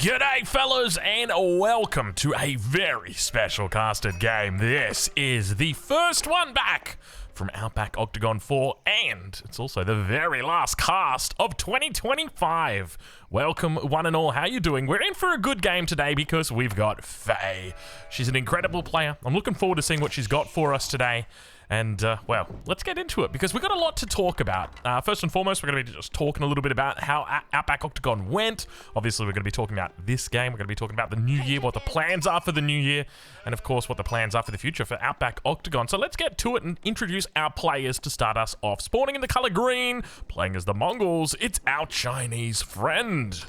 G'day fellas and welcome to a very special casted game. This is the first one back from Outback Octagon 4 and it's also the very last cast of 2025. Welcome one and all, how you doing? We're in for a good game today because we've got Faye. She's an incredible player. I'm looking forward to seeing what she's got for us today. And, well, let's get into it because we've got a lot to talk about. First and foremost, we're going to be just talking a little bit about how Outback Octagon went. Obviously, we're going to be talking about this game. We're going to be talking about the new year, what the plans are for the new year, and, of course, what the plans are for the future for Outback Octagon. So let's get to it and introduce our players to start us off. Spawning in the color green, playing as the Mongols, it's our Chinese friend.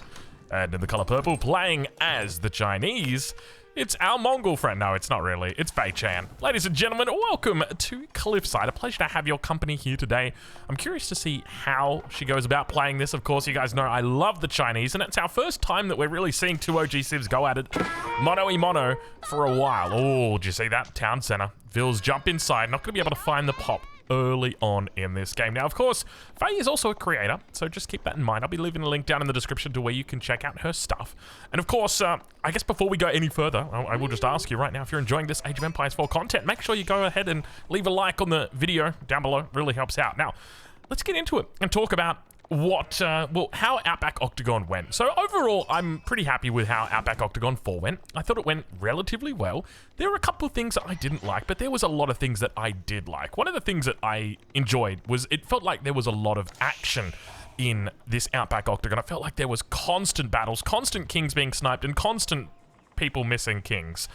And in the color purple, playing as the Chinese, it's our Mongol friend. No, it's not really. It's Fei-chan. Ladies and gentlemen, welcome to Cliffside. A pleasure to have your company here today. I'm curious to see how she goes about playing this. Of course, you guys know I love the Chinese, and it's our first time that we're really seeing two OG civs go at it mono-y-mono for a while. Oh, did you see that? Town center. Vils jump inside. Not going to be able to find the pop early on in this game. Now, of course, Faye is also a creator, so just keep that in mind. I'll be leaving a link down in the description to where you can check out her stuff. And of course, I guess before we go any further, I will just ask you right now, if you're enjoying this Age of Empires 4 content, make sure you go ahead and leave a like on the video down below. It really helps out. Now, let's get into it and talk about how Outback Octagon went. So overall, I'm pretty happy with how Outback Octagon 4 went. I thought it went relatively well. There were a couple of things that I didn't like, but there was a lot of things that I did like. One of the things that I enjoyed was it felt like there was a lot of action in this Outback Octagon. I felt like there was constant battles, constant kings being sniped, and constant people missing kings.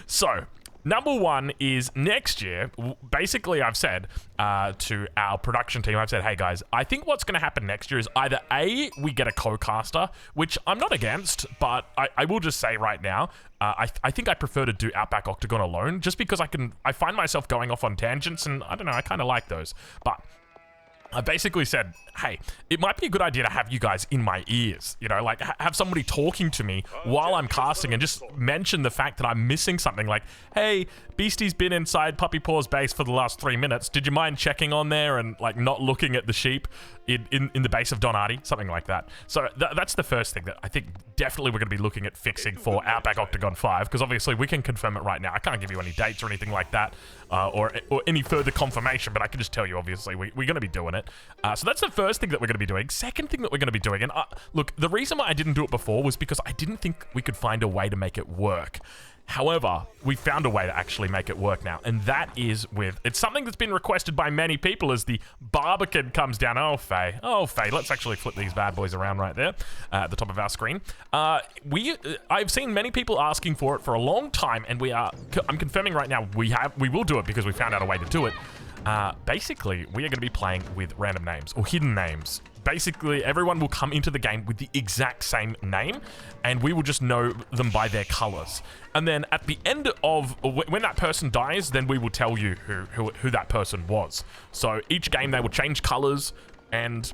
So number one is next year, basically I've said to our production team, I've said, hey guys, I think what's going to happen next year is either A, we get a co-caster, which I'm not against, but I will just say right now, I think I prefer to do Outback Octagon alone, just because I find myself going off on tangents, and I don't know, I kind of like those. But I basically said, hey, it might be a good idea to have you guys in my ears, you know, like have somebody talking to me while I'm casting and just mention the fact that I'm missing something like, hey, Beastie's been inside Puppy Paw's base for the last 3 minutes. Did you mind checking on there and like not looking at the sheep in the base of Donati? Something like that. So that's the first thing that I think definitely we're going to be looking at fixing for Outback Octagon 5, because obviously we can confirm it right now. I can't give you any dates or anything like that or any further confirmation, but I can just tell you, obviously, we're going to be doing it. So that's the first thing that we're going to be doing. Second thing that we're going to be doing, and look, the reason why I didn't do it before was because I didn't think we could find a way to make it work. However, we found a way to actually make it work now, and that is it's something that's been requested by many people as the Barbican comes down. Oh, Faye, let's actually flip these bad boys around right there at the top of our screen. I've seen many people asking for it for a long time, and I'm confirming right now we will do it because we found out a way to do it. Basically, we are going to be playing with random names or hidden names. Basically, everyone will come into the game with the exact same name, and we will just know them by their colors. And then at the end of when that person dies, then we will tell you who that person was. So each game they will change colors, and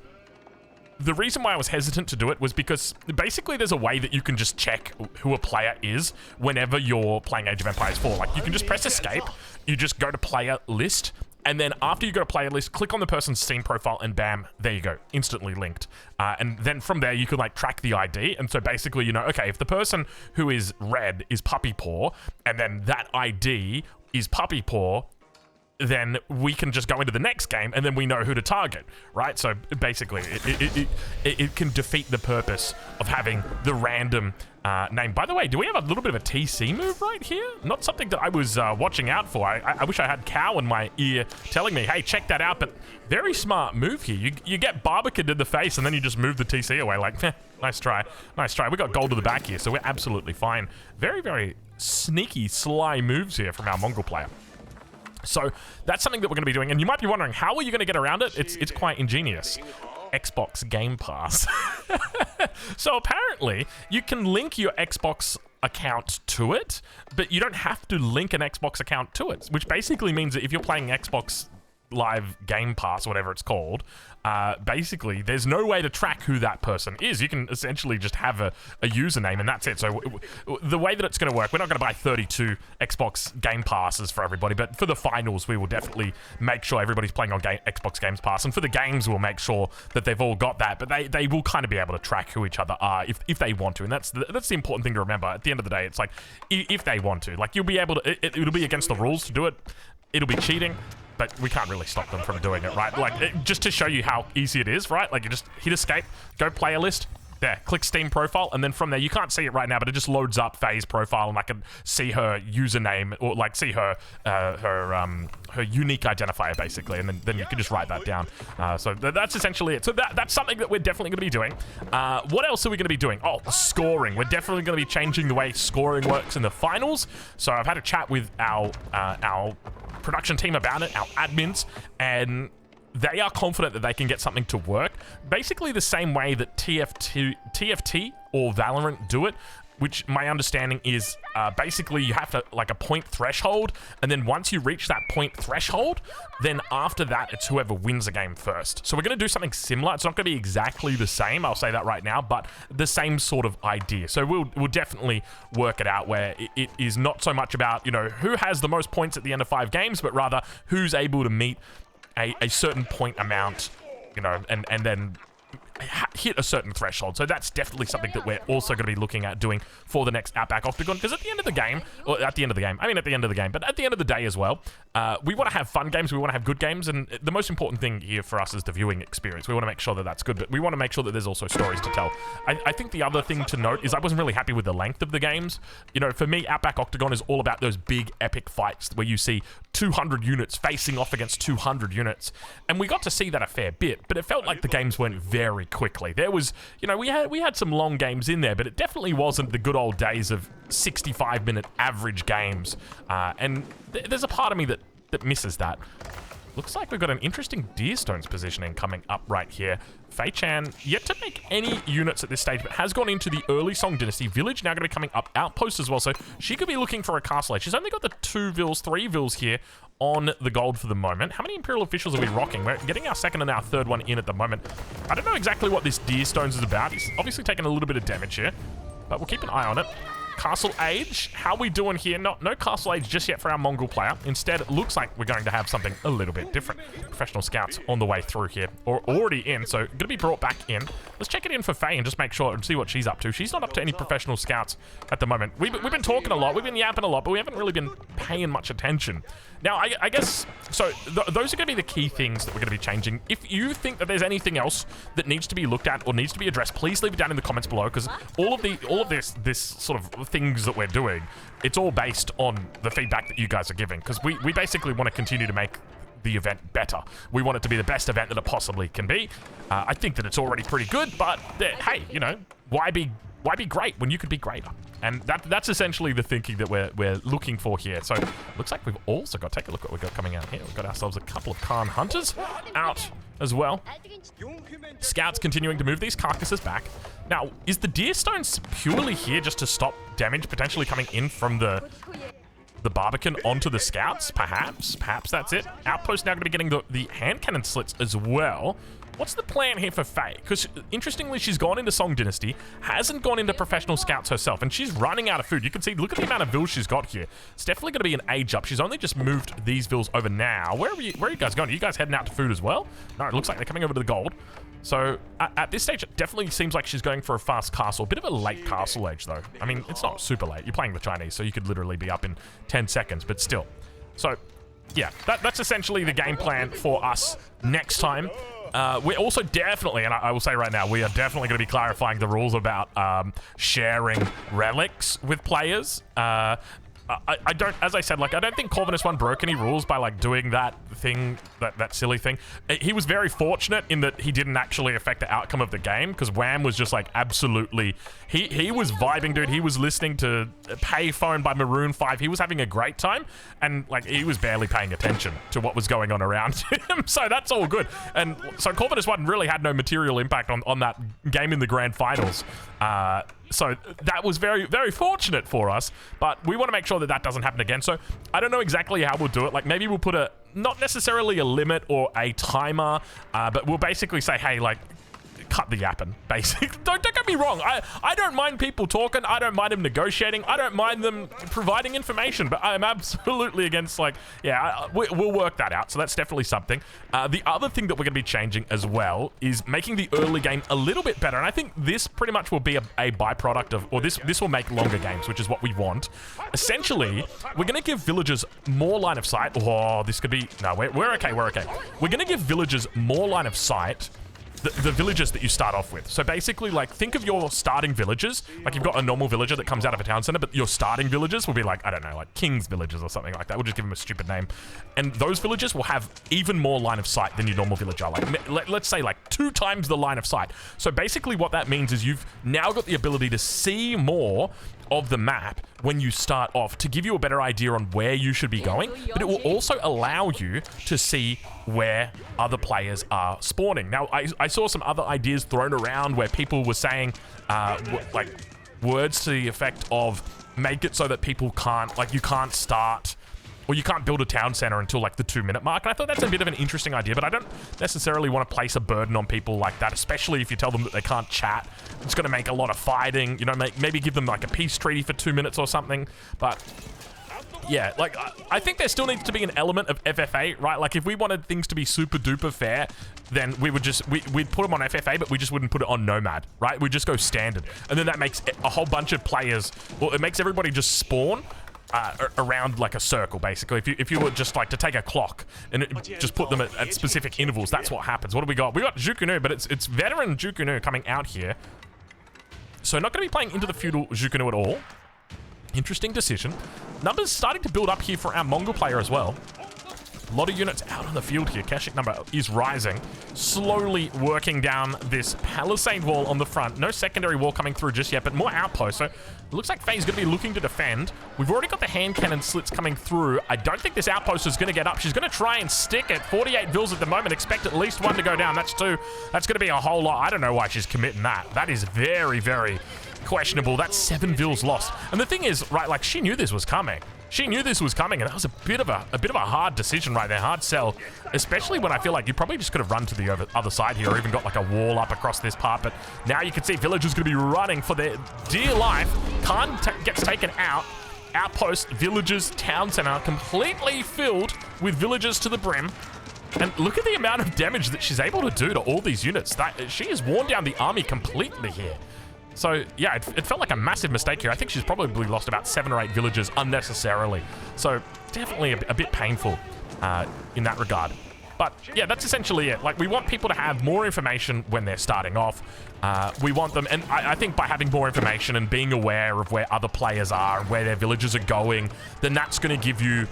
the reason why I was hesitant to do it was because basically there's a way that you can just check who a player is whenever you're playing Age of Empires 4. Like, you can just press escape, you just go to player list, and then after you go to player list, click on the person's Steam profile, and bam, there you go, instantly linked. And then from there, you can like track the ID. And so basically, you know, okay, if the person who is red is Puppy Paw, and then that ID is Puppy Paw, then we can just go into the next game and then we know who to target, right? So basically, it can defeat the purpose of having the random name. By the way, do we have a little bit of a TC move right here? Not something that I was watching out for. I wish I had Cow in my ear telling me, hey, check that out, but very smart move here. You get barbecued in the face and then you just move the TC away like, nice try, nice try. We got gold to the back here, so we're absolutely fine. Very, very sneaky, sly moves here from our Mongol player. So that's something that we're going to be doing, and you might be wondering, how are you going to get around it? It's quite ingenious. Xbox Game Pass. So apparently, you can link your Xbox account to it, but you don't have to link an Xbox account to it, which basically means that if you're playing Xbox live game pass, whatever it's called, basically there's no way to track who that person is. You can essentially just have a username and that's it. So the way that it's going to work, we're not going to buy 32 Xbox Game Passes for everybody, but for the finals we will definitely make sure everybody's playing on Xbox Games Pass, and for the games we'll make sure that they've all got that, but they will kind of be able to track who each other are if they want to, and that's the important thing to remember. At the end of the day, it's like if they want to, like, you'll be able to, it'll be against the rules to do it, it'll be cheating, but we can't really stop them from doing it, right? Like, just to show you how easy it is, right? Like, you just hit escape, go player list, there, click Steam profile, and then from there, you can't see it right now, but it just loads up Faye's profile, and I can see her username, or like see her her unique identifier, basically, and then you can just write that down. So that's essentially it. So that's something that we're definitely going to be doing. What else are we going to be doing? Oh, scoring. We're definitely going to be changing the way scoring works in the finals. So I've had a chat with our production team about it, our admins, and they are confident that they can get something to work basically the same way that TFT or Valorant do it, which my understanding is basically you have to, like, a point threshold, and then once you reach that point threshold, then after that it's whoever wins the game first. So we're going to do something similar. It's not going to be exactly the same, I'll say that right now, but the same sort of idea. So we'll definitely work it out where it is not so much about, you know, who has the most points at the end of 5 games, but rather who's able to meet a certain point amount, you know, and then hit a certain threshold. So that's definitely something that we're also going to be looking at doing for the next Outback Octagon, because at the end of the game, but at the end of the day as well, we want to have fun games, we want to have good games, and the most important thing here for us is the viewing experience. We want to make sure that that's good, but we want to make sure that there's also stories to tell. I think the other thing to note is I wasn't really happy with the length of the games. You know, for me, Outback Octagon is all about those big epic fights where you see 200 units facing off against 200 units, and we got to see that a fair bit, but it felt like the games went very quickly. There was, you know, we had some long games in there, but it definitely wasn't the good old days of 65-minute average games, and there's a part of me that misses that. Looks like we've got an interesting Deerstones positioning coming up right here. Fei-chan, yet to make any units at this stage, but has gone into the early Song Dynasty village, now going to be coming up Outpost as well, so she could be looking for a castle age. She's only got the 2 vills, 3 vills here on the gold for the moment. How many Imperial officials are we rocking? We're getting our second and our third one in at the moment. I don't know exactly what this Deerstones is about. He's obviously taking a little bit of damage here, but we'll keep an eye on it. Castle Age, how we doing here? No Castle Age just yet for our Mongol player. Instead, it looks like we're going to have something a little bit different. Professional scouts on the way through here, or already in, so going to be brought back in. Let's check it in for Faye and just make sure and see what she's up to. She's not up to any professional scouts at the moment. We've been talking a lot, we've been yapping a lot, but we haven't really been paying much attention. Now, I guess, so those are going to be the key things that we're going to be changing. If you think that there's anything else that needs to be looked at or needs to be addressed, please leave it down in the comments below, because all of this sort of things that we're doing, it's all based on the feedback that you guys are giving, because we basically want to continue to make the event better. We want it to be the best event that it possibly can be. I think that it's already pretty good, but hey, you know, why be great when you could be greater? And that's essentially the thinking that we're looking for here. So looks like we've also got, take a look at what we've got coming out here. We've got ourselves a couple of Khan Hunters out as well. Scouts continuing to move these carcasses back. Now, is the Deerstones purely here just to stop damage potentially coming in from the Barbican onto the scouts? Perhaps that's it. Outpost now going to be getting the hand cannon slits as well. What's the plan here for Faye? Because interestingly, she's gone into Song Dynasty, hasn't gone into professional scouts herself, and she's running out of food. You can see, look at the amount of vills she's got here. It's definitely going to be an age up. She's only just moved these vills over now. Where are you guys going? Are you guys heading out to food as well? No, it looks like they're coming over to the gold. So at this stage, it definitely seems like she's going for a fast castle. A bit of a late castle age, though. I mean, it's not super late. You're playing the Chinese, so you could literally be up in 10 seconds, but still. So, yeah, that's essentially the game plan for us next time. We're also definitely, and I will say right now, we are definitely going to be clarifying the rules about sharing relics with players. I don't, as I said, like, I don't think Corvinus 1 broke any rules by, like, doing that thing, that silly thing. He was very fortunate in that he didn't actually affect the outcome of the game, because Wham was just, like, absolutely, he was vibing, dude. He was listening to Payphone by Maroon 5. He was having a great time, and, like, he was barely paying attention to what was going on around him, so that's all good. And so Corvinus 1 really had no material impact on that game in the grand finals. So that was very, very fortunate for us, but we want to make sure that that doesn't happen again. So I don't know exactly how we'll do it. Like, maybe we'll put not necessarily a limit or a timer, but we'll basically say, hey, like, cut the yapping, basically. Don't get me wrong. I don't mind people talking. I don't mind them negotiating. I don't mind them providing information, but I'm absolutely against, like, yeah, we'll work that out. So that's definitely something. The other thing that we're going to be changing as well is making the early game a little bit better. And I think this pretty much will be a byproduct of, or this will make longer games, which is what we want. Essentially, we're going to give villagers more line of sight. Oh, this could be, no, we're okay, we're okay. We're going to give villagers more line of sight. The villagers that you start off with. So basically, like, think of your starting villagers. Like, you've got a normal villager that comes out of a town center, but your starting villagers will be like, I don't know, like king's villagers or something like that. We'll just give them a stupid name. And those villagers will have even more line of sight than your normal villager. Like, let's say like 2 times the line of sight. So basically what that means is you've now got the ability to see more of the map when you start off to give you a better idea on where you should be going, but it will also allow you to see where other players are spawning. Now, I saw some other ideas thrown around where people were saying, like, words to the effect of make it so that people can't, like, you can't start, or you can't build a town center until like the 2-minute mark. And I thought that's a bit of an interesting idea, but I don't necessarily want to place a burden on people like that, especially if you tell them that they can't chat. It's going to make a lot of fighting, you know, maybe give them like a peace treaty for 2 minutes or something. But yeah, like, I think there still needs to be an element of FFA, right? Like, if we wanted things to be super duper fair, then we would just, we'd put them on FFA, but we just wouldn't put it on Nomad, right? We'd just go standard. And then that makes a whole bunch of players, well, it makes everybody just spawn around like a circle, basically. If you were just like to take a clock and just put them at specific intervals, that's what happens. What do we got? We got Jukunu, but it's veteran Jukunu coming out here. So not going to be playing into the feudal Jukunu at all. Interesting decision. Numbers starting to build up here for our Mongol player as well. A lot of units out on the field here. Keshik number is rising. Slowly working down this palisade wall on the front. No secondary wall coming through just yet, but more outposts. So it looks like Faye's going to be looking to defend. We've already got the hand cannon slits coming through. I don't think this outpost is going to get up. She's going to try and stick it. 48 vills at the moment. Expect at least 1 to go down. That's 2. That's going to be a whole lot. I don't know why she's committing that. That is very, very questionable. That's 7 vills lost. And the thing is, right, like, she knew this was coming. She knew this was coming, and that was a bit of a hard decision right there, hard sell, especially when I feel like you probably just could have run to the other side here, or even got like a wall up across this part. But now you can see villagers going to be running for their dear life. Khan gets taken out. Outpost, villagers, town center completely filled with villagers to the brim. And look at the amount of damage that she's able to do to all these units. She has worn down the army completely here. So, yeah, it felt like a massive mistake here. I think she's probably lost about 7 or 8 villagers unnecessarily. So, definitely a bit painful in that regard. But, yeah, that's essentially it. Like, we want people to have more information when they're starting off. We want them, and I think by having more information and being aware of where other players are and where their villagers are going, then that's going to give you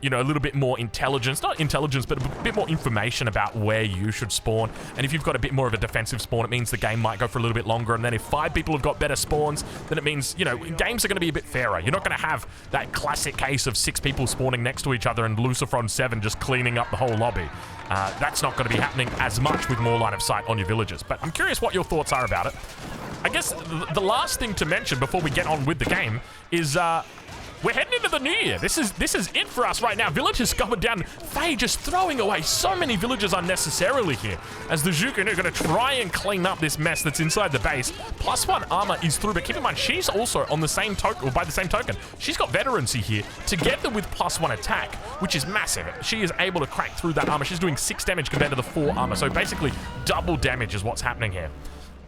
you know, a little bit more intelligence, not intelligence, but a bit more information about where you should spawn. And if you've got a bit more of a defensive spawn, it means the game might go for a little bit longer. And then if 5 people have got better spawns, then it means, you know, games are going to be a bit fairer. You're not going to have that classic case of 6 people spawning next to each other and Lucifron 7 just cleaning up the whole lobby. That's not going to be happening as much with more line of sight on your villagers. But I'm curious what your thoughts are about it. I guess the last thing to mention before we get on with the game is we're heading into the new year. This is it for us right now. Villagers going down. Faye just throwing away so many villagers unnecessarily here. As the Jukunu are going to try and clean up this mess that's inside the base. +1 armor is through, but keep in mind, she's also on the same token, or by the same token, she's got veterancy here, together with +1 attack, which is massive. She is able to crack through that armor. She's doing 6 damage compared to the 4 armor. So basically, double damage is what's happening here.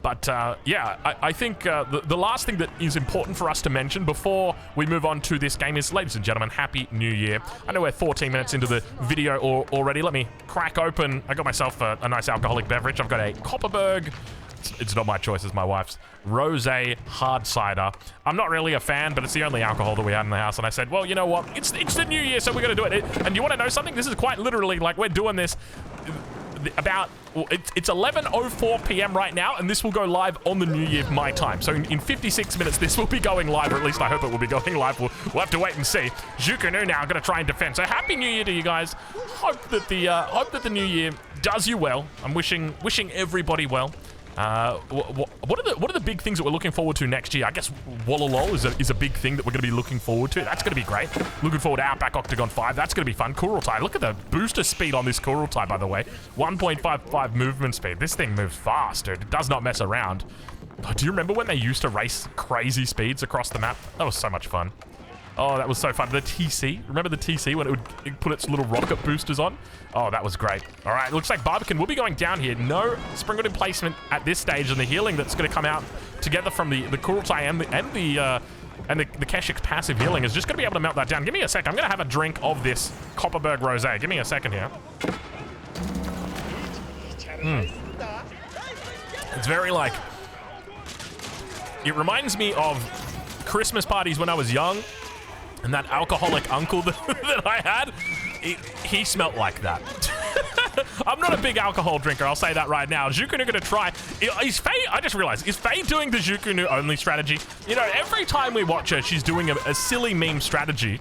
But, yeah, I think the last thing that is important for us to mention before we move on to this game is, ladies and gentlemen, Happy New Year. I know we're 14 minutes into the video already. Let me crack open. I got myself a nice alcoholic beverage. I've got a Kopparberg. It's not my choice, it's my wife's. Rosé hard cider. I'm not really a fan, but it's the only alcohol that we had in the house. And I said, well, you know what? It's the new year, so we're going to do it. And you want to know something? This is quite literally, like, we're doing this about, well, it's 11:04 p.m. right now, and this will go live on the new year my time. So in 56 minutes, this will be going live, or at least I hope it will be going live. We'll have to wait and see. Jukunu now going to try and defend. So happy new year to you guys. Hope that the new year does you well. I'm wishing everybody well. What are the big things that we're looking forward to next year? I guess Wololol is a big thing that we're going to be looking forward to. That's going to be great. Looking forward to Outback Octagon 5. That's going to be fun. Kurultai. Look at the booster speed on this Kurultai, by the way. 1.55 movement speed. This thing moves fast, dude. It does not mess around. Oh, do you remember when they used to race crazy speeds across the map? That was so much fun. Oh, that was so fun. The TC. Remember the TC when it would put its little rocket boosters on? Oh, that was great. All right, looks like Barbican will be going down here. No Spring Wood placement at this stage, and the healing that's going to come out together from the Kurultai and the Keshik's passive healing is just going to be able to melt that down. Give me a sec. I'm going to have a drink of this Copperberg Rosé. Give me a second here. It's very like... It reminds me of Christmas parties when I was young. And that alcoholic uncle that I had, he smelt like that. I'm not a big alcohol drinker, I'll say that right now. Zhukunu gonna try. Is Faye, I just realized, is Faye doing the Zhukunu only strategy? You know, every time we watch her, she's doing a silly meme strategy.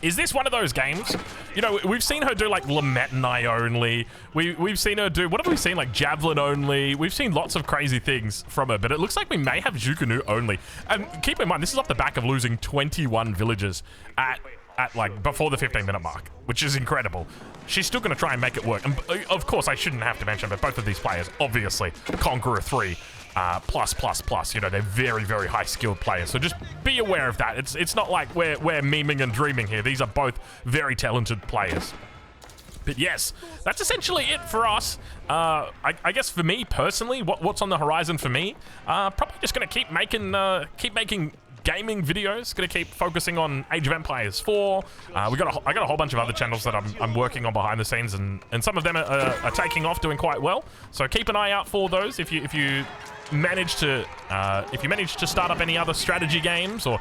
Is this one of those games? You know, we've seen her do like Lametanai only. We've seen her do, what have we seen? Like Javelin only. We've seen lots of crazy things from her, but it looks like we may have Zhukunu only. And keep in mind, this is off the back of losing 21 villagers at like before the 15-minute mark, which is incredible. She's still going to try and make it work. And of course, I shouldn't have to mention, but both of these players, obviously, Conqueror 3, plus, you know, they're very, very high skilled players. So just be aware of that. It's not like we're memeing and dreaming here. These are both very talented players. But yes, that's essentially it for us. I guess for me personally, what's on the horizon for me? Probably just going to keep making gaming videos. Going to keep focusing on Age of Empires 4. I got a whole bunch of other channels that I'm working on behind the scenes, and some of them are taking off, doing quite well. So keep an eye out for those. If you manage to start up any other strategy games or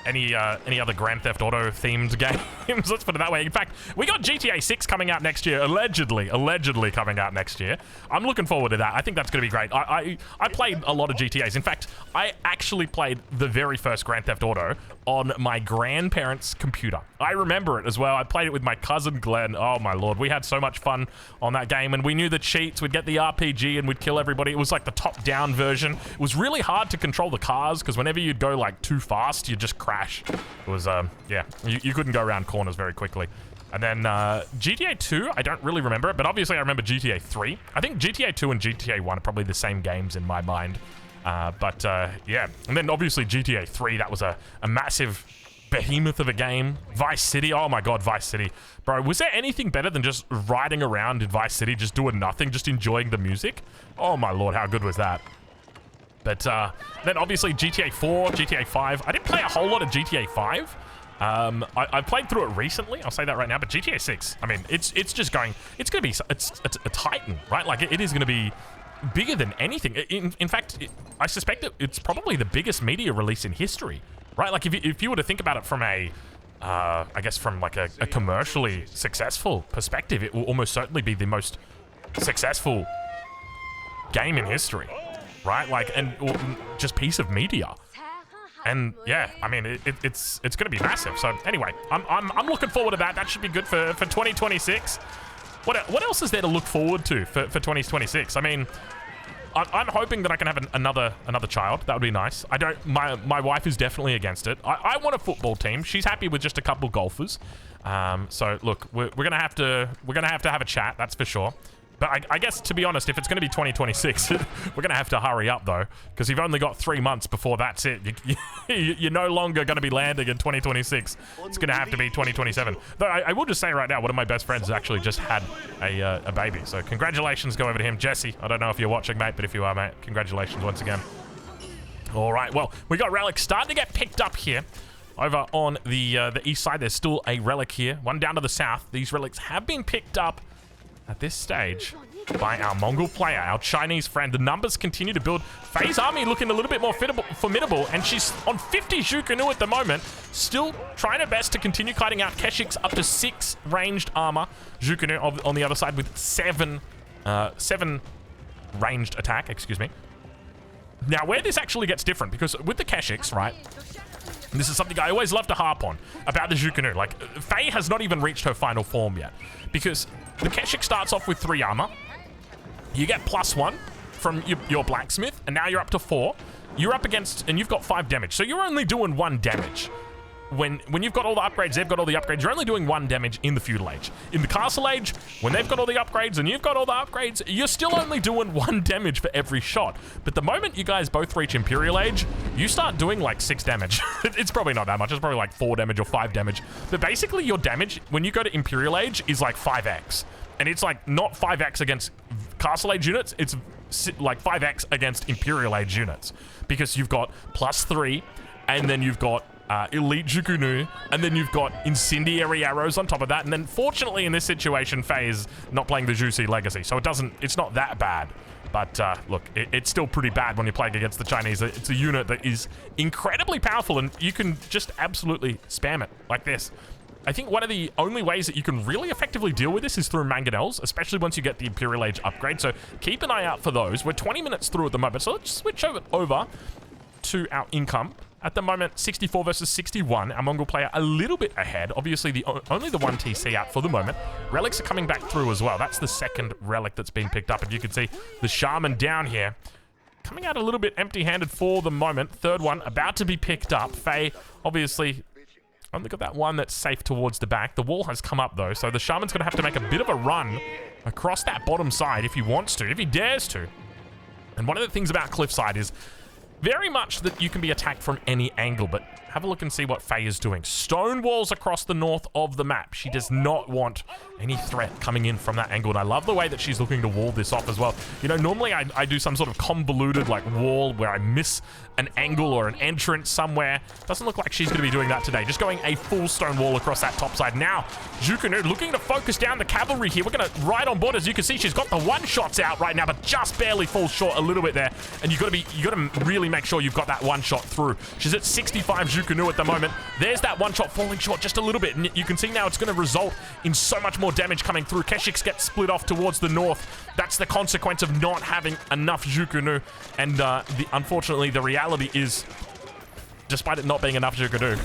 any other Grand Theft Auto themed games, let's put it that way. In fact, we got GTA 6 coming out next year, allegedly coming out next year. I'm looking forward to that. I think that's going to be great. I played a lot of GTAs. In fact, I actually played the very first Grand Theft Auto on my grandparents' computer. I remember it as well. I played it with my cousin Glenn. Oh my lord, we had so much fun on that game, and we knew the cheats. We'd get the RPG and we'd kill everybody. It was like the top-down version. It was really hard to control the cars because whenever you'd go like too fast, you'd just crash. It was yeah, you couldn't go around corners very quickly. And then GTA 2, I don't really remember it, but obviously I remember GTA 3. I think GTA 2 and GTA 1 are probably the same games in my mind. Yeah, and then obviously GTA 3, that was a massive behemoth of a game. Vice City, oh my god, Vice City. Bro, was there anything better than just riding around in Vice City, just doing nothing, just enjoying the music? Oh my lord, how good was that? But then obviously GTA 4, GTA 5. I didn't play a whole lot of GTA 5. I played through it recently, I'll say that right now, but GTA 6, I mean, it's just going, it's going to be, it's a titan, right? Like, it is going to be bigger than anything. In fact, I suspect it's probably the biggest media release in history, right? Like, if you were to think about it from I guess from like a commercially successful perspective, it will almost certainly be the most successful game in history, right? Like, and just piece of media. And yeah, I mean, it's going to be massive. So anyway, I'm looking forward to that. That should be good for 2026. What else is there to look forward to for 2026? I mean, I'm hoping that I can have another child. That would be nice. I don't. My wife is definitely against it. I want a football team. She's happy with just a couple golfers. So look, we're gonna have to have a chat. That's for sure. But I guess, to be honest, if it's going to be 2026, we're going to have to hurry up, though, because you've only got 3 months before that's it. You're no longer going to be landing in 2026. It's going to have to be 2027. Though I will just say right now, one of my best friends actually just had a baby. So congratulations go over to him. Jesse, I don't know if you're watching, mate, but if you are, mate, congratulations once again. All right, well, we got Relic starting to get picked up here. Over on the east side, there's still a Relic here. One down to the south. These Relics have been picked up at this stage by our Mongol player, our Chinese friend. The numbers continue to build. Faye's army looking a little bit more formidable, and she's on 50 Zhukunu at the moment, still trying her best to continue kiting out. Keshik's up to 6 ranged armor. Zhukunu on the other side with 7 ranged attack, excuse me. Now, where this actually gets different, because with the Keshiks, right, and this is something I always love to harp on about the Zhukunu. Like, Faye has not even reached her final form yet, because the Keshik starts off with 3 armor. You get +1 from your blacksmith, and now you're up to 4. You're up against, and you've got 5 damage. So you're only doing 1 damage. When you've got all the upgrades, they've got all the upgrades, you're only doing 1 damage in the Feudal Age. In the Castle Age, when they've got all the upgrades and you've got all the upgrades, you're still only doing 1 damage for every shot. But the moment you guys both reach Imperial Age, you start doing like 6 damage. It's probably not that much, it's probably like 4 damage or 5 damage. But basically your damage, when you go to Imperial Age, is like 5x. And it's like not 5x against Castle Age units, it's like 5x against Imperial Age units. Because you've got +3, and then you've got elite Jukunu, and then you've got incendiary arrows on top of that, and then fortunately in this situation, Faye is not playing the Juicy Legacy, so it's not that bad. But look, it's still pretty bad when you're playing against the Chinese. It's a unit that is incredibly powerful, and you can just absolutely spam it like this. I think one of the only ways that you can really effectively deal with this is through mangonels, especially once you get the Imperial Age upgrade, so keep an eye out for those. We're 20 minutes through at the moment, so let's switch over to our income. At the moment, 64 versus 61. Our Mongol player a little bit ahead. Obviously, only the 1 TC out for the moment. Relics are coming back through as well. That's the second relic that's been picked up. And you can see the Shaman down here coming out a little bit empty-handed for the moment. Third one about to be picked up. Faye, obviously, only got that one that's safe towards the back. The wall has come up, though, so the Shaman's going to have to make a bit of a run across that bottom side if he wants to, if he dares to. And one of the things about Cliffside is very much that you can be attacked from any angle, but have a look and see what Faye is doing. Stone walls across the north of the map. She does not want any threat coming in from that angle, and I love the way that she's looking to wall this off as well. You know, normally I do some sort of convoluted like wall where I miss an angle or an entrance somewhere. Doesn't look like she's going to be doing that today. Just going a full stone wall across that top side. Now, Jukunu looking to focus down the cavalry here. We're going to ride on board. As you can see, she's got the one-shots out right now, but just barely falls short a little bit there. And you got to really make sure you've got that one-shot through. She's at 65 Jukunu at the moment. There's that one-shot falling short just a little bit. And you can see now it's going to result in so much more damage coming through. Keshiks get split off towards the north. That's the consequence of not having enough Jukunu. And unfortunately, the reality is, despite it not being enough Jukunu,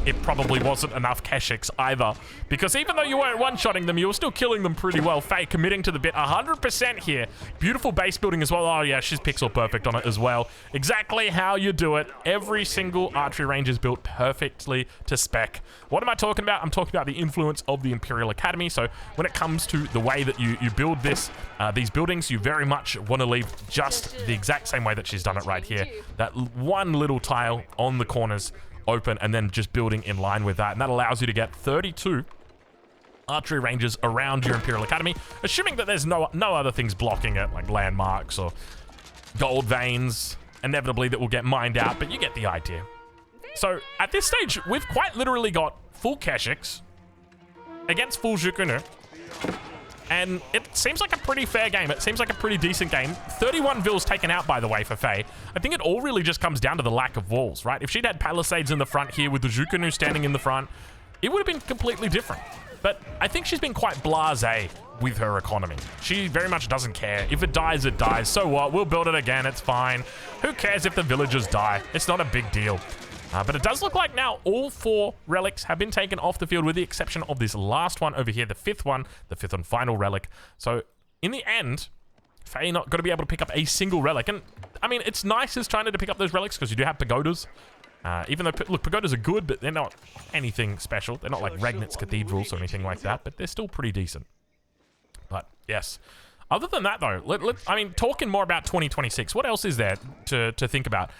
it probably wasn't enough Keshiks either. Because even though you weren't one-shotting them, you were still killing them pretty well. Faye committing to the bit 100% here. Beautiful base building as well. Oh yeah, she's pixel perfect on it as well. Exactly how you do it. Every single archery range is built perfectly to spec. What am I talking about? I'm talking about the influence of the Imperial Academy. So when it comes to the way that you build these buildings, you very much want to leave just the exact same way that she's done it right here. That one little tile on the corners open, and then just building in line with that, and that allows you to get 32 archery ranges around your Imperial Academy, assuming that there's no other things blocking it, like landmarks or gold veins, inevitably, that will get mined out, but you get the idea. So at this stage, we've quite literally got full Keshiks against full Jukunu, and it seems like a pretty fair game. It seems like a pretty decent game. 31 vills taken out, by the way, for Faye. I think it all really just comes down to the lack of walls, right? If she'd had palisades in the front here with the Jukunu standing in the front, it would have been completely different. But I think she's been quite blasé with her economy. She very much doesn't care. If it dies, it dies. So what? We'll build it again. It's fine. Who cares if the villagers die? It's not a big deal. But it does look like now all 4 relics have been taken off the field, with the exception of this last one over here, the 5th one, the 5th and final relic. So in the end, Faye not going to be able to pick up a single relic. And I mean, it's nice as trying to pick up those relics because you do have pagodas. Even though, look, pagodas are good, but they're not anything special. They're not like Regnitz cathedrals or anything like that, but they're still pretty decent. But yes. Other than that, though, I mean, talking more about 2026, what else is there to think about?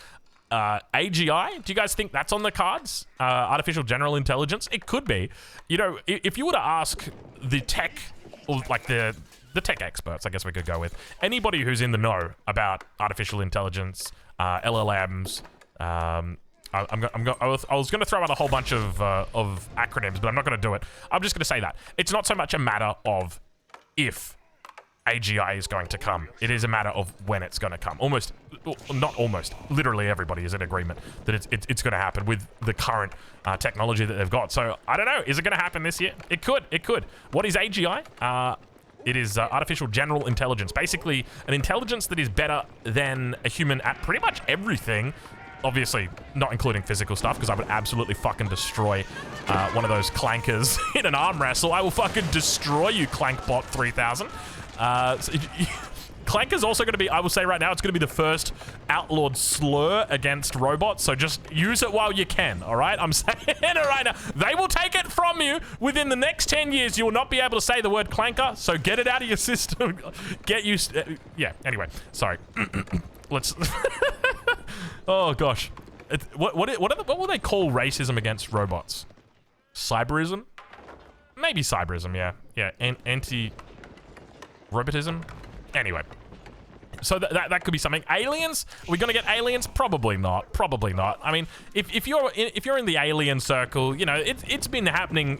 AGI, do you guys think that's on the cards? Artificial General Intelligence? It could be. You know, if you were to ask the tech, or like the tech experts, I guess we could go with, anybody who's in the know about artificial intelligence, LLMs, I was going to throw out a whole bunch of acronyms, but I'm not going to do it. I'm just going to say that. It's not so much a matter of if AGI is going to come. It is a matter of when it's going to come. Literally everybody is in agreement that it's going to happen with the current technology that they've got. So I don't know. Is it going to happen this year? It could. What is AGI? It is artificial general intelligence. Basically, an intelligence that is better than a human at pretty much everything. Obviously, not including physical stuff, because I would absolutely fucking destroy one of those clankers in an arm wrestle. I will fucking destroy you, Clankbot 3000. Clanker's also going to be, I will say right now, it's going to be the first outlawed slur against robots, so just use it while you can, all right? I'm saying it right now. They will take it from you. Within the next 10 years, you will not be able to say the word clanker, so get it out of your system. Get used yeah, anyway, sorry. Let's... Oh, gosh. What will they call racism against robots? Cyberism? Maybe cyberism, yeah. Yeah, anti-robotism? Anyway. So that could be something. Aliens? Are we gonna get aliens? Probably not. Probably not. I mean, if you're in the alien circle, you know, it's been happening.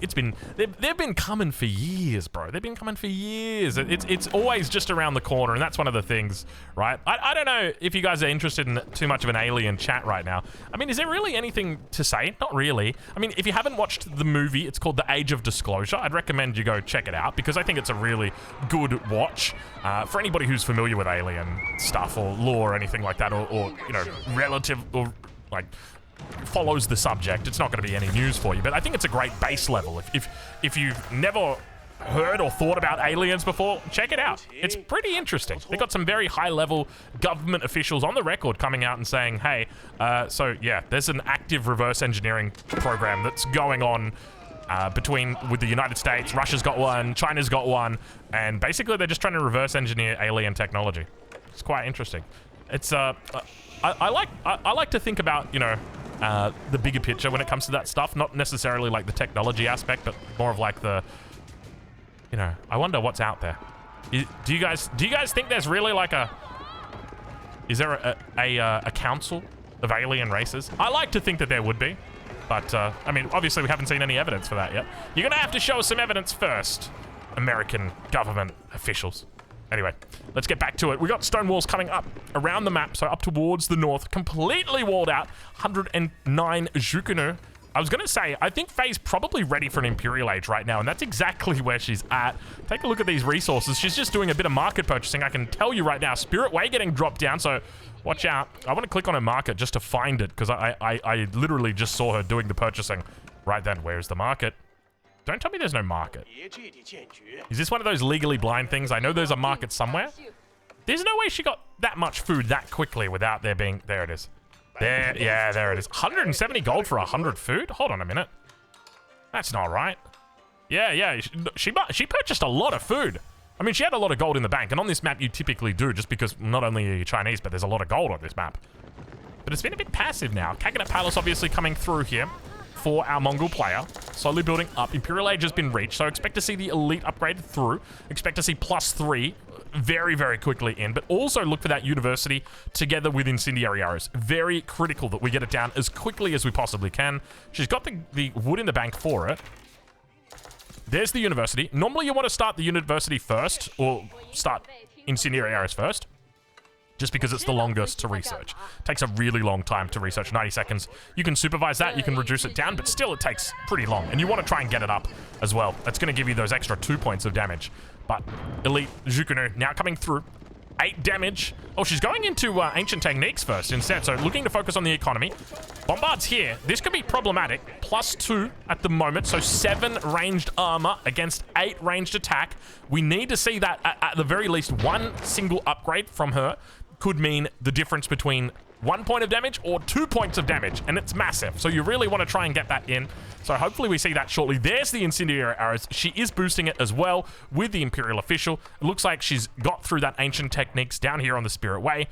They've been coming for years, bro. They've been coming for years. It's always just around the corner, and that's one of the things, right? I don't know if you guys are interested in too much of an alien chat right now. I mean, is there really anything to say? Not really. I mean, if you haven't watched the movie, it's called The Age of Disclosure. I'd recommend you go check it out because I think it's a really good watch for anybody who's familiar with alien stuff or lore or anything like that, or you know, relative or like follows the subject. It's not going to be any news for you, but I think it's a great base level. If you've never heard or thought about aliens before, check it out. It's pretty interesting. They got some very high level government officials on the record coming out and saying, hey, so yeah, there's an active reverse engineering program that's going on with the United States. Russia's got one, China's got one, and basically they're just trying to reverse engineer alien technology. It's quite interesting. It's I like to think about, you know, the bigger picture when it comes to that stuff, not necessarily like the technology aspect, but more of like the, you know, I wonder what's out there. Do you guys think there's really like is there a council of alien races? I like to think that there would be, but I mean, obviously we haven't seen any evidence for that yet. You're gonna have to show us some evidence first, American government officials. Anyway, let's get back to it. We got stone walls coming up around the map, so up towards the north, completely walled out. 109 Zhukunu. I was going to say, I think Faye's probably ready for an Imperial Age right now, and that's exactly where she's at. Take a look at these resources. She's just doing a bit of market purchasing. I can tell you right now, Spirit Way getting dropped down, so watch out. I want to click on her market just to find it, because I literally just saw her doing the purchasing right then. Where's the market? Don't tell me there's no market. Is this one of those legally blind things? I know there's a market somewhere. There's no way she got that much food that quickly without there being... There it is. There, yeah, there it is. 170 gold for 100 food? Hold on a minute. That's not right. Yeah, she purchased a lot of food. I mean, she had a lot of gold in the bank, and on this map you typically do, just because not only are you Chinese, but there's a lot of gold on this map. But it's been a bit passive now. Kaganet Palace obviously coming through here for our Mongol player. Slowly building up. Imperial Age has been reached, so expect to see the elite upgrade through. Expect to see +3 very, very quickly in, but also look for that university together with incendiary arrows. Very critical that we get it down as quickly as we possibly can. She's got the wood in the bank for it. There's the university. Normally you want to start the university first, or start incendiary arrows first, just because it's the longest to research. Takes a really long time to research, 90 seconds. You can supervise that, you can reduce it down, but still it takes pretty long. And you want to try and get it up as well. That's going to give you those extra 2 points of damage. But Elite Zhukunu now coming through. 8 damage. Oh, she's going into Ancient Techniques first instead, so looking to focus on the economy. Bombards here. This could be problematic. +2 at the moment, so 7 ranged armor against 8 ranged attack. We need to see that at the very least one single upgrade from her could mean the difference between 1 point of damage or 2 points of damage, and it's massive. So you really want to try and get that in. So hopefully we see that shortly. There's the incendiary arrows. She is boosting it as well with the Imperial Official. It looks like she's got through that Ancient Techniques down here on the Spirit Way.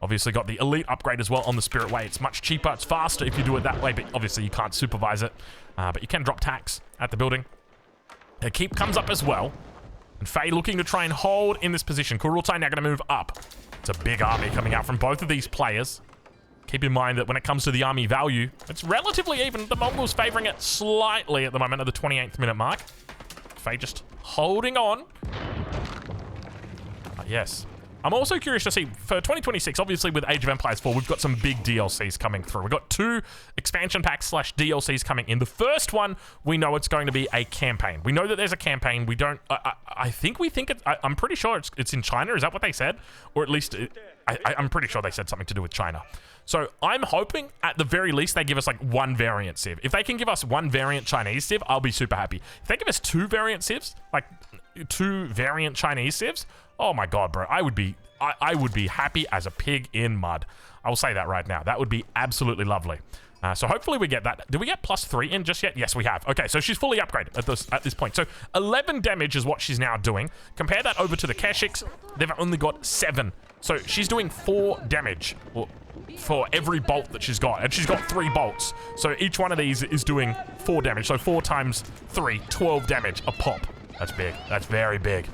Obviously got the Elite upgrade as well on the Spirit Way. It's much cheaper. It's faster if you do it that way, but obviously you can't supervise it. But you can drop tax at the building. A keep comes up as well. And Faye looking to try and hold in this position. Kurultai now going to move up. It's a big army coming out from both of these players. Keep in mind that when it comes to the army value, it's relatively even. The Mongols favoring it slightly at the moment at the 28th minute mark. Faye just holding on. Yes. I'm also curious to see, for 2026, obviously with Age of Empires 4, we've got some big DLCs coming through. We've got 2 expansion packs / DLCs coming in. The first one, we know it's going to be a campaign. We know that there's a campaign. We don't, I think I'm pretty sure it's in China. Is that what they said? Or at least, I'm pretty sure they said something to do with China. So I'm hoping at the very least they give us like 1 variant civ. If they can give us 1 variant Chinese civ, I'll be super happy. If they give us 2 variant civs, like 2 variant Chinese civs, oh my god, bro, I would be I would be happy as a pig in mud. I will say that right now. That would be absolutely lovely. So hopefully we get that. Did we get +3 in just yet? Yes, we have. Okay, so she's fully upgraded at this point. So 11 damage is what she's now doing. Compare that over to the Keshiks. They've only got 7. So she's doing 4 damage for every bolt that she's got. And she's got 3 bolts. So each one of these is doing 4 damage. So 4 times 3, 12 damage a pop. That's big. That's very big.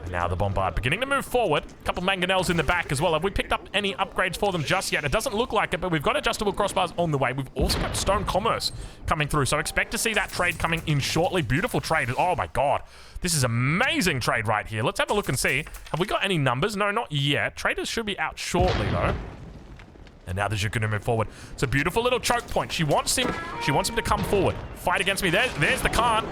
Now the Bombard beginning to move forward. A couple mangonels in the back as well. Have we picked up any upgrades for them just yet? It doesn't look like it, but we've got adjustable crossbars on the way. We've also got stone commerce coming through, so expect to see that trade coming in shortly. Beautiful trade. Oh my god. This is amazing trade right here. Let's have a look and see. Have we got any numbers? No, not yet. Traders should be out shortly though. And now the Jukunu move forward. It's a beautiful little choke point. She wants him to come forward. Fight against me. There's the Khan.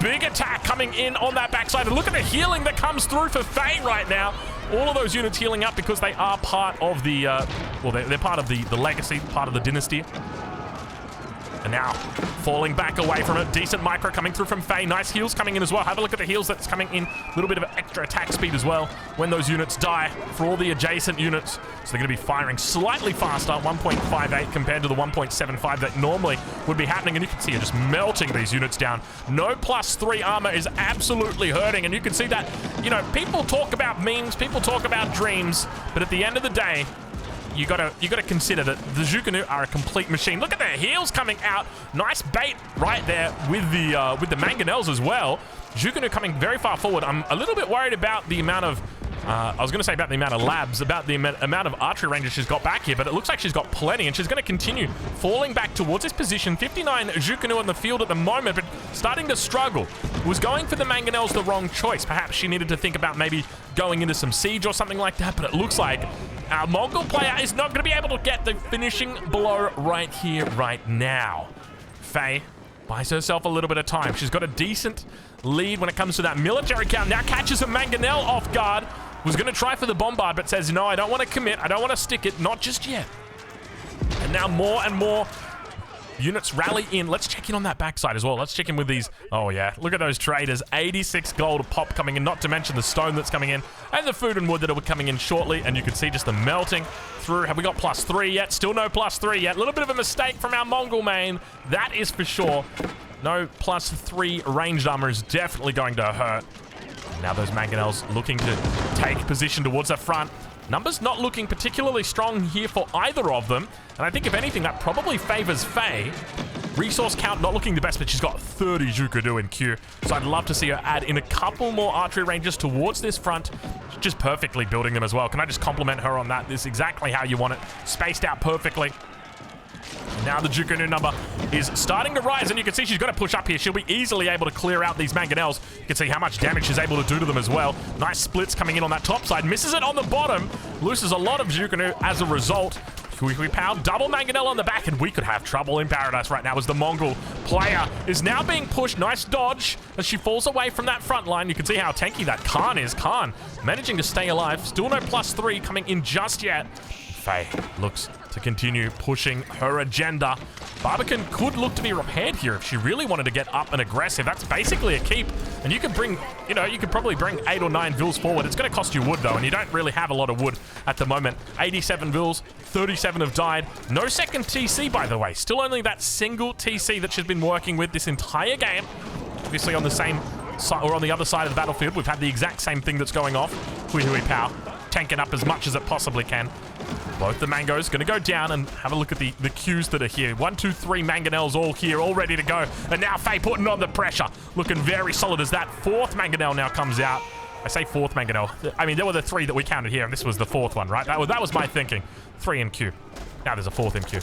Big attack coming in on that backside. And look at the healing that comes through for Faye right now. All of those units healing up because they are part of the, well, they're part of the legacy, part of the dynasty. And now, falling back away from it. Decent micro coming through from Faye. Nice heals coming in as well. Have a look at the heals that's coming in. A little bit of extra attack speed as well when those units die for all the adjacent units. So they're going to be firing slightly faster, 1.58 compared to the 1.75 that normally would be happening. And you can see her just melting these units down. No +3 armor is absolutely hurting. And you can see that, you know, people talk about memes, people talk about dreams, but at the end of the day, you gotta consider that the Jukunu are a complete machine. Look at their heels coming out. Nice bait right there with the mangonels as well. Jukunu coming very far forward. I'm a little bit worried about the amount of I was going to say about the amount of labs, about the amount of archery ranges she's got back here, but it looks like she's got plenty, and she's going to continue falling back towards this position. 59 Jukunu on the field at the moment, but starting to struggle. Was going for the mangonels the wrong choice. Perhaps she needed to think about maybe going into some siege or something like that, but it looks like our Mongol player is not going to be able to get the finishing blow right here, right now. Faye buys herself a little bit of time. She's got a decent lead when it comes to that military count. Now catches a mangonel off guard. Was going to try for the bombard, but says, no, I don't want to commit. I don't want to stick it. Not just yet. And now more and more units rally in. Let's check in on that backside as well. Let's check in with these. Oh, yeah. Look at those traders. 86 gold a pop coming in, not to mention the stone that's coming in, and the food and wood that are coming in shortly. And you can see just the melting through. Have we got +3 yet? Still no +3 yet. A little bit of a mistake from our Mongol main. That is for sure. No +3 ranged armor is definitely going to hurt. Now those mangonels looking to take position towards the front. Numbers not looking particularly strong here for either of them. And I think if anything, that probably favors Faye. Resource count not looking the best, but she's got 30 Jukunu in queue. So I'd love to see her add in a couple more archery ranges towards this front. She's just perfectly building them as well. Can I just compliment her on that? This is exactly how you want it. Spaced out perfectly. Now the Jukunu number is starting to rise, and you can see she's going to push up here. She'll be easily able to clear out these mangonels. You can see how much damage she's able to do to them as well. Nice splits coming in on that top side. Misses it on the bottom. Loses a lot of Jukunu as a result. We power double mangonel on the back, and we could have trouble in paradise right now as the Mongol player is now being pushed. Nice dodge as she falls away from that front line. You can see how tanky that Khan is. Khan managing to stay alive. Still no +3 coming in just yet. Faye looks to continue pushing her agenda. Barbican could look to be repaired here if she really wanted to get up and aggressive. That's basically a keep. And you could bring, you know, you could probably bring 8 or 9 vills forward. It's going to cost you wood, though, and you don't really have a lot of wood at the moment. 87 vills, 37 have died. No second TC, by the way. Still only that single TC that she's been working with this entire game. Obviously on the same side, or on the other side of the battlefield, we've had the exact same thing that's going off. Hui Hui Pow, tanking up as much as it possibly can. Both the mangoes going to go down, and have a look at the queues that are here. 1, 2, 3 mangonels all here, all ready to go. And now Faye putting on the pressure. Looking very solid as that 4th mangonel now comes out. I say 4th mangonel. I mean, there were the 3 that we counted here, and this was the 4th one, right? That was my thinking. 3 in queue. Now there's a 4th in queue.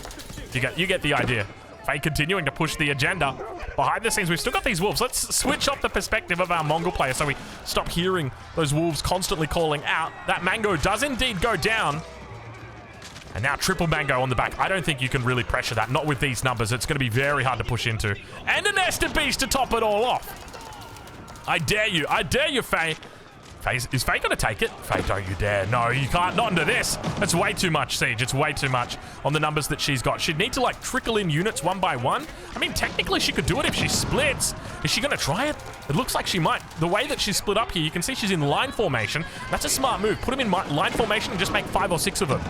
You get the idea. Faye continuing to push the agenda. Behind the scenes, we've still got these wolves. Let's switch off the perspective of our Mongol player so we stop hearing those wolves constantly calling out. That mango does indeed go down. And now triple mango on the back. I don't think you can really pressure that. Not with these numbers. It's going to be very hard to push into. And a nested beast to top it all off. I dare you. I dare you, Faye. Is Faye gonna take it? Faye, don't you dare. No, you can't. Not into this. That's way too much, Siege. It's way too much on the numbers that she's got. She'd need to, like, trickle in units one by one. I mean, technically, she could do it if she splits. Is she gonna try it? It looks like she might. The way that she's split up here, you can see she's in line formation. That's a smart move. Put them in line formation and just make 5 or 6 of them.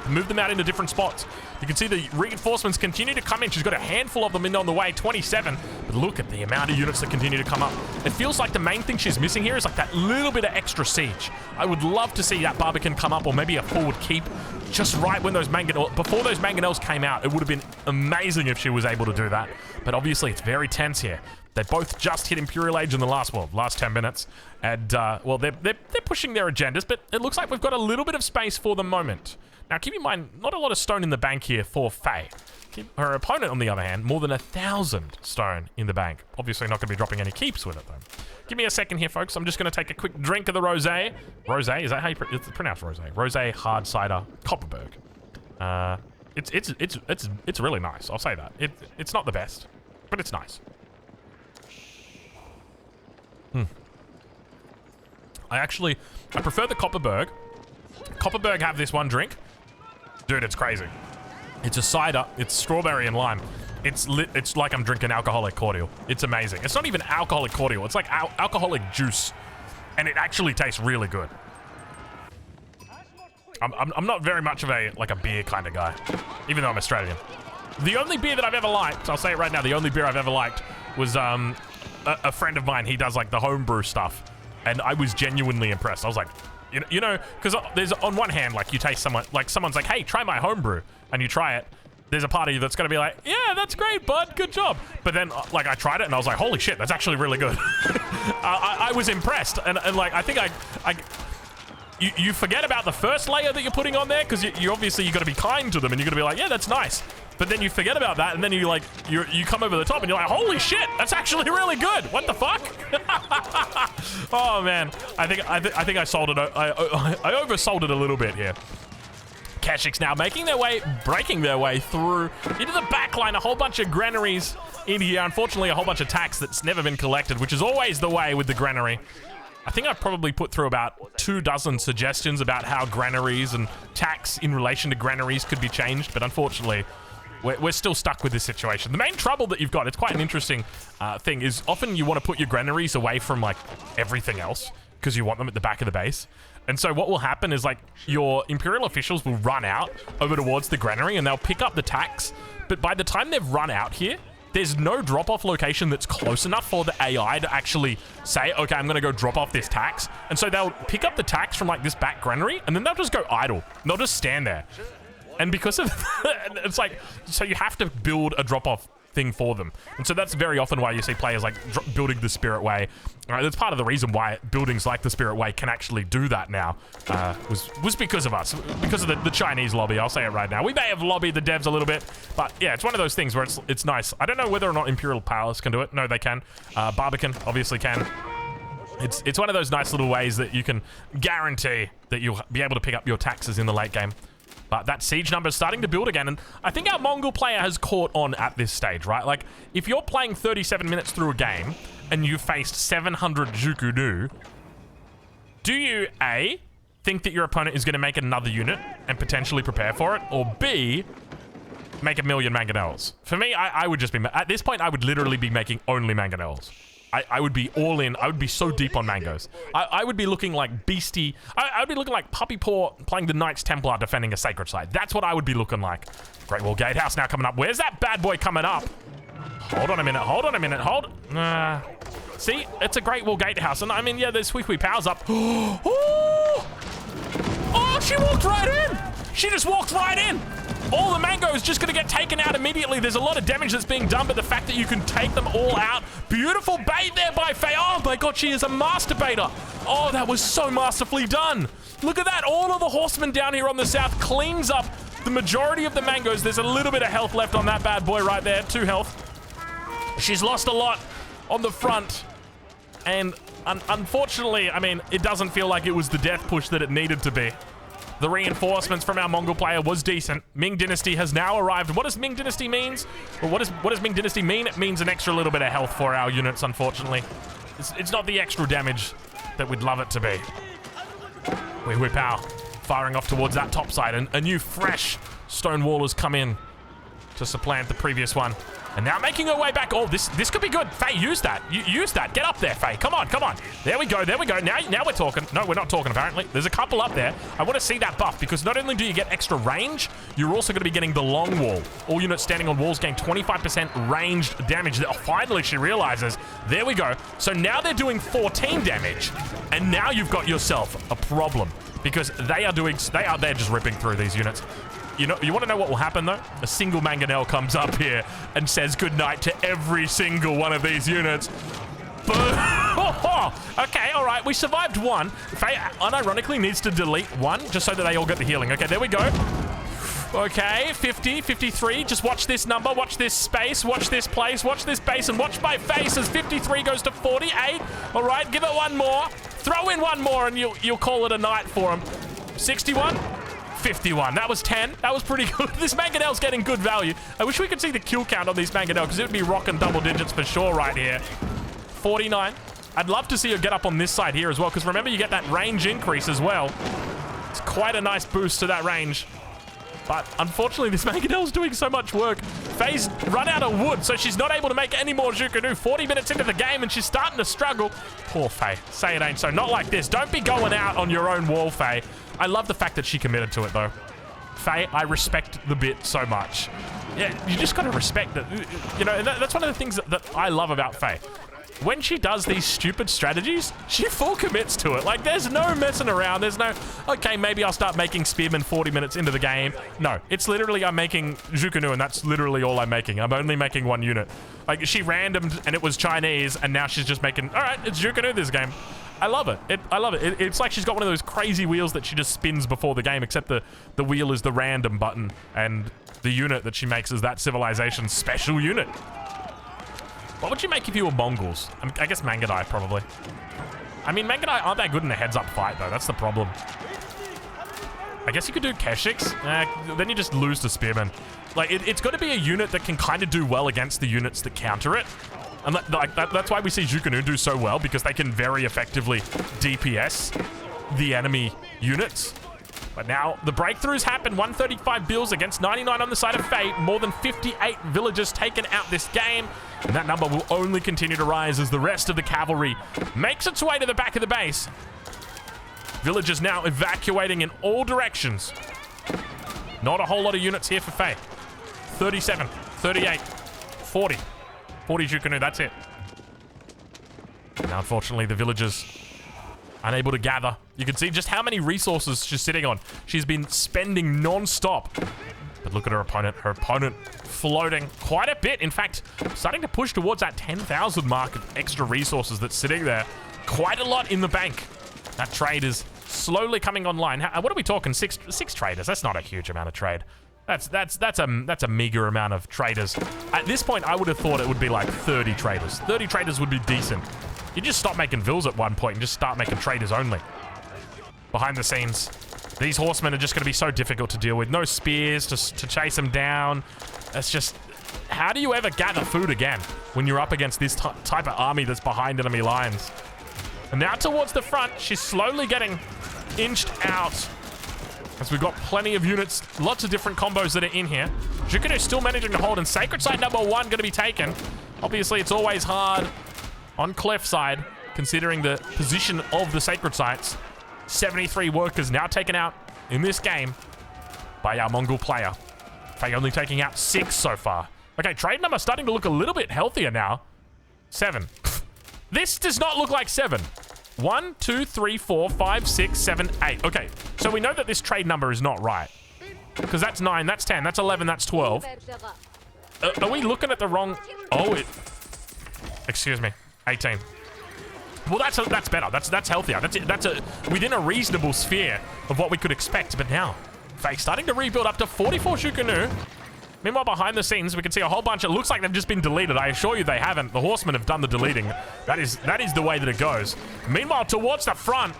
Move them out into different spots. You can see the reinforcements continue to come in. She's got a handful of them in on the way, 27. But look at the amount of units that continue to come up. It feels like the main thing she's missing here is like that little bit of extra siege. I would love to see that Barbican come up, or maybe a forward keep just right when those before those mangonels came out. It would have been amazing if she was able to do that. But obviously it's very tense here. They both just hit Imperial Age in the last 10 minutes. And, well, they're pushing their agendas, but it looks like we've got a little bit of space for the moment. Now, keep in mind, not a lot of stone in the bank here for Faye. Her opponent, on the other hand, more than 1,000 stone in the bank. Obviously not going to be dropping any keeps with it, though. Give me a second here, folks. I'm just going to take a quick drink of the rosé. Rosé? Is that how you pronounce rosé? Rosé hard cider Copperberg. It's really nice. I'll say that. It's not the best, but it's nice. I prefer the Copperberg. Copperberg have this one drink. Dude, it's crazy. It's a cider. It's strawberry and lime. It's like I'm drinking alcoholic cordial. It's amazing. It's not even alcoholic cordial. It's like alcoholic juice. And it actually tastes really good. I'm not very much of a beer kind of guy, even though I'm Australian. The only beer that I've ever liked, I'll say it right now, the only beer I've ever liked was a friend of mine. He does like the homebrew stuff. And I was genuinely impressed. I was like, you know, because there's on one hand, like you taste someone's like, hey, try my homebrew, and you try it. There's a part of you that's gonna be like, yeah, that's great, bud, good job. But then, like, I tried it and I was like, holy shit, that's actually really good. I was impressed, and like I think you forget about the first layer that you're putting on there because you obviously you got to be kind to them and you're gonna be like, yeah, that's nice. But then you forget about that, and then you come over the top, and you're like, "Holy shit, that's actually really good! What the fuck?" Oh man, I think I sold it. I oversold it a little bit here. Keshiks now breaking their way through into the back line. A whole bunch of granaries in here. Unfortunately, a whole bunch of tax that's never been collected, which is always the way with the granary. I think I've probably put through about 24 suggestions about how granaries and tax in relation to granaries could be changed, but unfortunately, we're still stuck with this situation. The main trouble that you've got, it's quite an interesting thing, is often you want to put your granaries away from like everything else because you want them at the back of the base. And so what will happen is like your Imperial officials will run out over towards the granary and they'll pick up the tax. But by the time they've run out here, there's no drop-off location that's close enough for the AI to actually say, okay, I'm going to go drop off this tax. And so they'll pick up the tax from like this back granary and then they'll just go idle. And they'll just stand there. And because of it's like, so you have to build a drop-off thing for them. And so that's very often why you see players like building the Spirit Way. That's part of the reason why buildings like the Spirit Way can actually do that now, was because of us, because of the Chinese lobby. I'll say it right now. We may have lobbied the devs a little bit, but yeah, it's one of those things where it's nice. I don't know whether or not Imperial Palace can do it. No, they can. Barbican obviously can. It's one of those nice little ways that you can guarantee that you'll be able to pick up your taxes in the late game. But that siege number is starting to build again, and I think our Mongol player has caught on at this stage, right? Like, if you're playing 37 minutes through a game, and you faced 700 Jukunu, do you, A, think that your opponent is going to make another unit and potentially prepare for it, or B, make 1,000,000 mangonels? For me, I would just be, at this point, I would literally be making only mangonels. I would be all in. I would be so deep on mangoes. I would be looking like beastie. I would be looking like Puppy Paw playing the Knights Templar defending a sacred site. That's what I would be looking like. Great Wall Gatehouse now coming up. Where's that bad boy coming up? Hold on a minute. Hold on a minute. See, it's a Great Wall Gatehouse. And I mean, yeah, there's Squeaky Powers up. Oh, she walked right in. She just walked right in. All the mango is just going to get taken out immediately. There's a lot of damage that's being done, but the fact that you can take them all out. Beautiful bait there by Faye. Oh my god, she is a master baiter. Oh, that was so masterfully done. Look at that. All of the horsemen down here on the south cleans up the majority of the mangoes. There's a little bit of health left on that bad boy right there. 2 health. She's lost a lot on the front. And unfortunately, I mean, it doesn't feel like it was the death push that it needed to be. The reinforcements from our Mongol player was decent. Ming Dynasty has now arrived. What does Ming Dynasty means? Well, what does Ming Dynasty mean? It means an extra little bit of health for our units, unfortunately. It's not the extra damage that we'd love it to be. We whip out, firing off towards that top side, and a new fresh stone wall has come in to supplant the previous one. And now making her way back. Oh, this could be good. Faye, use that. Use that. Get up there, Faye. Come on, come on. There we go. There we go. Now we're talking. No, we're not talking, apparently. There's a couple up there. I want to see that buff, because not only do you get extra range, you're also going to be getting the long wall. All units standing on walls gain 25% ranged damage. Oh, finally, she realizes. There we go. So now they're doing 14 damage. And now you've got yourself a problem, because they're just ripping through these units. You want to know what will happen, though? A single Mangonel comes up here and says goodnight to every single one of these units. Boom! Okay, all right. We survived one. Faye, unironically, needs to delete one just so that they all get the healing. Okay, there we go. Okay, 50, 53. Just watch this number. Watch this space. Watch this place. Watch this base. And watch my face as 53 goes to 48. All right, give it one more. Throw in one more and you'll call it a night for him. 61. 51. That was 10. That was pretty good. This Mangonel's getting good value. I wish we could see the kill count on these Mangonel, because it would be rocking double digits for sure right here. 49. I'd love to see her get up on this side here as well, because remember, you get that range increase as well. It's quite a nice boost to that range. But unfortunately, this Mangonel's doing so much work. Faye's run out of wood, so she's not able to make any more Zhukanoo. 40 minutes into the game, and she's starting to struggle. Poor Faye. Say it ain't so. Not like this. Don't be going out on your own wall, Faye. I love the fact that she committed to it, though. Faye, I respect the bit so much. Yeah, you just gotta respect it. You know, and that's one of the things that I love about Faye. When she does these stupid strategies, she full commits to it. Like, there's no messing around. There's no, okay, maybe I'll start making Spearmen 40 minutes into the game. No, it's literally I'm making Zhukanoo, and that's literally all I'm making. I'm only making one unit. Like, she randomed, and it was Chinese, and now she's just making, all right, it's Zhukanoo this game. I love it. I love it. It's like she's got one of those crazy wheels that she just spins before the game, except the wheel is the random button, and the unit that she makes is that civilization's special unit. What would you make if you were Mongols? I guess Mangudai, probably. I mean, Mangudai aren't that good in a heads-up fight, though. That's the problem. I guess you could do Keshiks. Then you just lose to Spearmen. Like, it's got to be a unit that can kind of do well against the units that counter it. And that's why we see Zhukanoo do so well, because they can very effectively DPS the enemy units. But now the breakthroughs happen. 135 bills against 99 on the side of Faye. More than 58 villagers taken out this game. And that number will only continue to rise as the rest of the cavalry makes its way to the back of the base. Villagers now evacuating in all directions. Not a whole lot of units here for Faye. 37, 38, 40. 40 Zhukanoo, that's it. Now, unfortunately, the villagers unable to gather. You can see just how many resources she's sitting on. She's been spending non-stop. But look at her opponent. Her opponent floating quite a bit. In fact, starting to push towards that 10,000 mark of extra resources that's sitting there. Quite a lot in the bank. That trade is slowly coming online. What are we talking? Six traders. That's not a huge amount of trade. That's a meager amount of traders. At this point, I would have thought it would be like 30 traders. 30 traders would be decent. You just stop making vills at one point and just start making traders only. Behind the scenes, these horsemen are just going to be so difficult to deal with. No spears to chase them down. It's just, how do you ever gather food again when you're up against this type of army that's behind enemy lines? And now towards the front, she's slowly getting inched out. As we've got plenty of units, lots of different combos that are in here. Zhukanoo still managing to hold, and Sacred Site number 1 going to be taken. Obviously, it's always hard on Cliffside, considering the position of the Sacred Sites. 73 workers now taken out in this game by our Mongol player. Faye only taking out 6 so far. Okay, trade number starting to look a little bit healthier now. 7. This does not look like 7. 1, 2, 3, 4, 5, 6, 7, 8. Okay, so we know that this trade number is not right. Because that's 9, that's 10, that's 11, that's 12. Are we looking at the wrong... Oh, excuse me. 18. Well, that's better. That's healthier. That's within a reasonable sphere of what we could expect. But now, Faye starting to rebuild up to 44 Zhukanoo. Meanwhile, behind the scenes, we can see a whole bunch. It looks like they've just been deleted. I assure you they haven't. The horsemen have done the deleting. That is the way that it goes. Meanwhile, towards the front,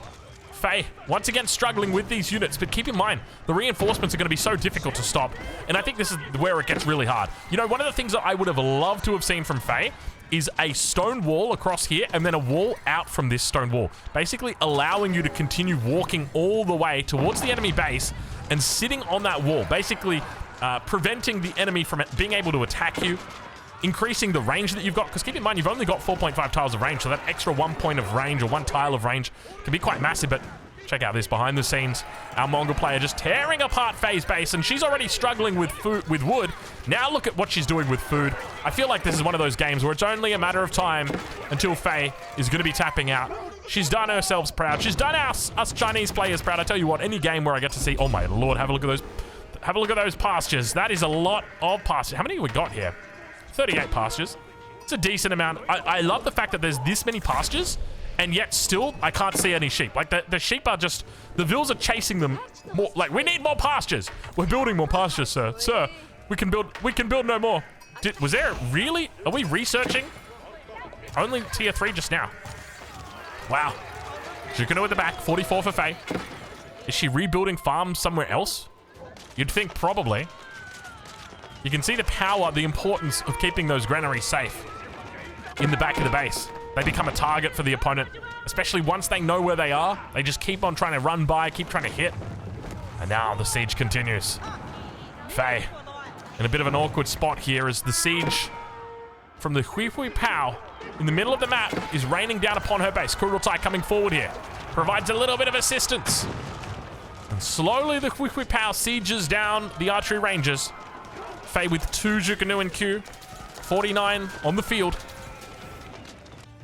Faye, once again struggling with these units, but keep in mind, the reinforcements are going to be so difficult to stop, and I think this is where it gets really hard. You know, one of the things that I would have loved to have seen from Faye is a stone wall across here and then a wall out from this stone wall, basically allowing you to continue walking all the way towards the enemy base and sitting on that wall, basically preventing the enemy from being able to attack you, increasing the range that you've got, because keep in mind, you've only got 4.5 tiles of range, so that extra 1 point of range or 1 tile of range can be quite massive. But check out this behind the scenes, our Mongol player just tearing apart Faye's base, and she's already struggling with food, with wood. Now look at what she's doing with food. I feel like this is one of those games where it's only a matter of time until Faye is going to be tapping out. She's done herself proud. She's done us Chinese players proud. I tell you what, any game where I get to see, oh my lord, have a look at those, have a look at those pastures. That is a lot of pastures. How many have we got here? 38 pastures. It's a decent amount. I love the fact that there's this many pastures, and yet still I can't see any sheep. Like the sheep are just, the vills are chasing them more. Like, we need more pastures. We're building more pastures, sir. Sir, we can build no more. Was there really? Are we researching? Only tier 3 just now. Wow. Jukunu at the back, 44 for Faye. Is she rebuilding farms somewhere else? You'd think probably. You can see the power, the importance of keeping those granaries safe in the back of the base. They become a target for the opponent, especially once they know where they are. They just keep on trying to run by, keep trying to hit. And now the siege continues. Faye in a bit of an awkward spot here as the siege from the Hui Hui Pao in the middle of the map is raining down upon her base. Kurultai coming forward here, provides a little bit of assistance. And slowly the Hui Hui Pao sieges down the archery rangers. Faye with 2 Jukunu in queue, 49 on the field.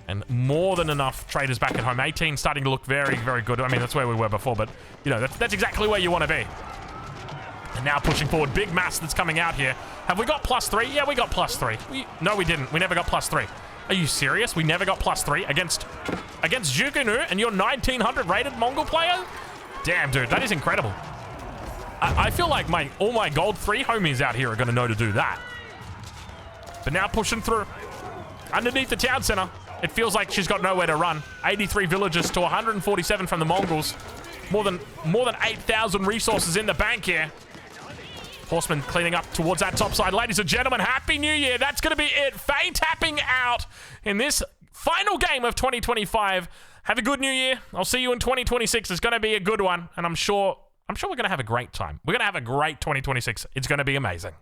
And more than enough traders back at home. 18 starting to look very, very good. I mean, that's where we were before, but, you know, that's exactly where you want to be. And now pushing forward. Big mass that's coming out here. Have we got +3? Yeah, we got +3. No, we didn't. We never got +3. Are you serious? We never got +3 against Jukunu and your 1900 rated Mongol player? Damn, dude, that is incredible. I feel like all my gold 3 homies out here are going to know to do that. But now pushing through. Underneath the town center. It feels like she's got nowhere to run. 83 villagers to 147 from the Mongols. More than 8,000 resources in the bank here. Horsemen cleaning up towards that top side. Ladies and gentlemen, Happy New Year. That's going to be it. Faye tapping out in this final game of 2025. Have a good New Year. I'll see you in 2026. It's going to be a good one. And I'm sure we're going to have a great time. We're going to have a great 2026. It's going to be amazing.